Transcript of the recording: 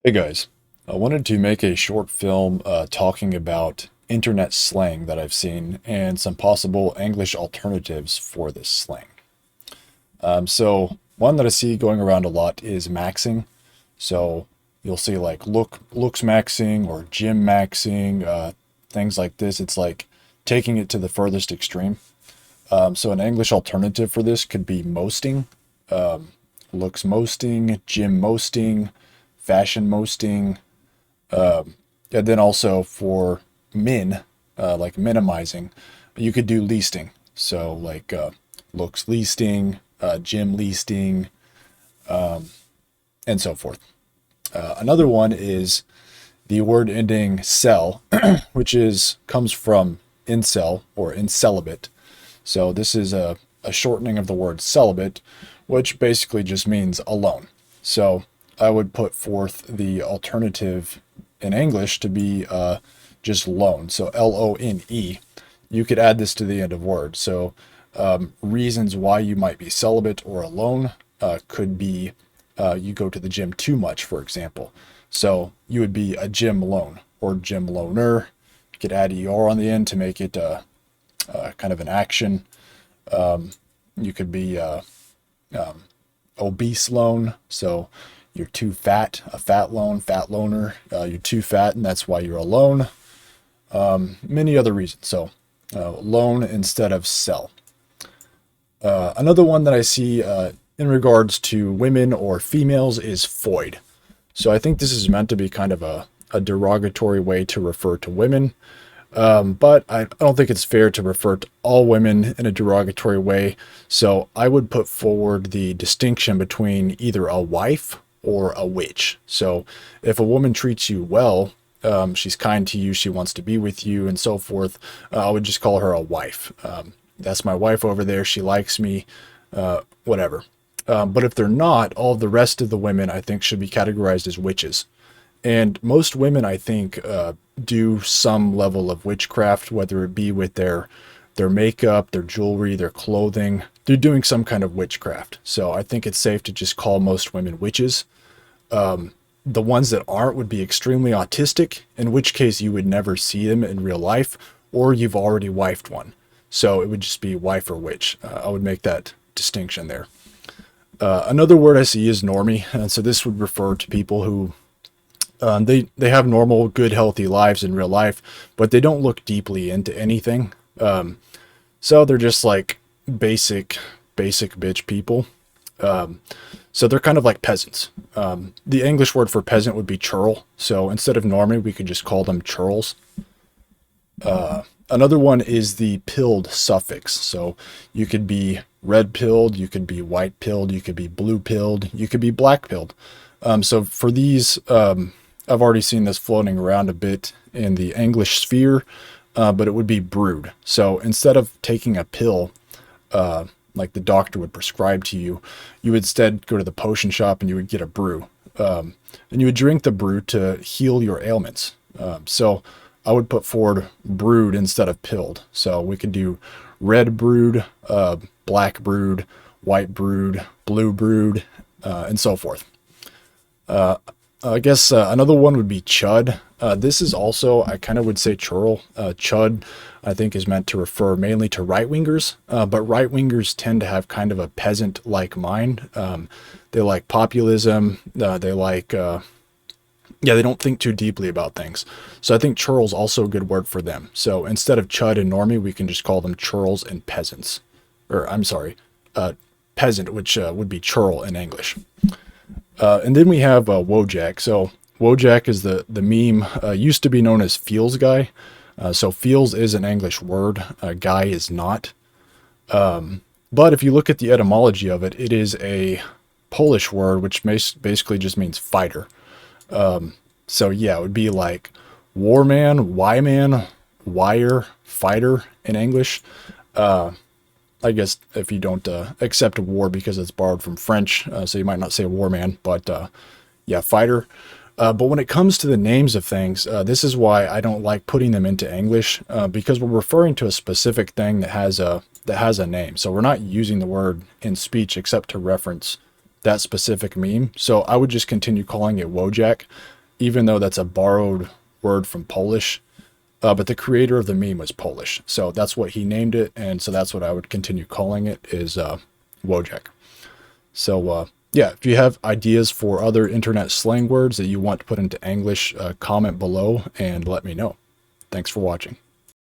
Hey guys, I wanted to make a short film talking about internet slang that I've seen and some possible English alternatives for this slang. So one that I see going around a lot is maxing. So you'll see like looks maxing or gym maxing, things like this. It's like taking it to the furthest extreme. So an English alternative for this could be mosting, looks mosting, gym mosting, fashion mosting. And then also for min, like minimizing, you could do leasting. So like looks leasting, gym leasting, and so forth. Another one is the word ending cell, which is comes from incel or incelibate. So this is a shortening of the word celibate, which basically just means alone. So I would put forth the alternative in English to be just lone. So Lone. You could add this to the end of word. So reasons why you might be celibate or alone could be you go to the gym too much, for example. So you would be a gym lone or gym loner. You could add ER on the end to make it kind of an action. You could be obese lone. So you're too fat, a fat loner. You're too fat, and that's why you're alone. Many other reasons. So lone instead of cell. Another one that I see in regards to women or females is foid. So I think this is meant to be kind of a derogatory way to refer to women. But I don't think it's fair to refer to all women in a derogatory way. So I would put forward the distinction between either a wife or a witch. So if a woman treats you well, she's kind to you, she wants to be with you, and so forth, I would just call her a wife. That's my wife over there. She likes me, whatever. But if they're not, all the rest of the women I think should be categorized as witches. And most women, I think, do some level of witchcraft, whether it be with their makeup, their jewelry, their clothing. They're doing some kind of witchcraft. So I think it's safe to just call most women witches. The ones that aren't would be extremely autistic, in which case you would never see them in real life, or you've already wifed one. So it would just be wife or witch. I would make that distinction there. Another word I see is normie. And so this would refer to people who they have normal, good, healthy lives in real life, but they don't look deeply into anything. So they're just like basic bitch people. So they're kind of like peasants. The English word for peasant would be churl. So instead of normie, we could just call them churls. Another one is the pilled suffix. So you could be red pilled, you could be white pilled, you could be blue pilled, you could be black pilled. So for these, I've already seen this floating around a bit in the English sphere, but it would be brewed. So instead of taking a pill, like the doctor would prescribe to you, you would instead go to the potion shop and you would get a brew. And you would drink the brew to heal your ailments. So I would put forward brewed instead of pilled. So we could do red brewed, black brewed, white brewed, blue brewed, and so forth. I guess another one would be chud. This is also, I kind of would say churl. Chud, I think, is meant to refer mainly to right-wingers, but right-wingers tend to have kind of a peasant-like mind. They like populism. They like, they don't think too deeply about things. So I think churl's also a good word for them. So instead of chud and normie, we can just call them churls and peasants. Or, I'm sorry, peasant, which would be churl in English. And then we have Wojak. So Wojak is the meme, used to be known as feels guy. So feels is an English word. Guy is not. But if you look at the etymology of it, it is a Polish word, which basically just means fighter. So yeah, it would be like war man, wire, fighter in English. I guess if you don't accept war because it's borrowed from French, so you might not say war man, but yeah, fighter. But when it comes to the names of things, this is why I don't like putting them into English, because we're referring to a specific thing that has a name. So we're not using the word in speech except to reference that specific meme. So I would just continue calling it Wojak. even though that's a borrowed word from Polish. But the creator of the meme was Polish, so that's what he named it, and so that's what I would continue calling it, is Wojak. So yeah, if you have ideas for other internet slang words that you want to put into English, comment below and let me know. Thanks for watching.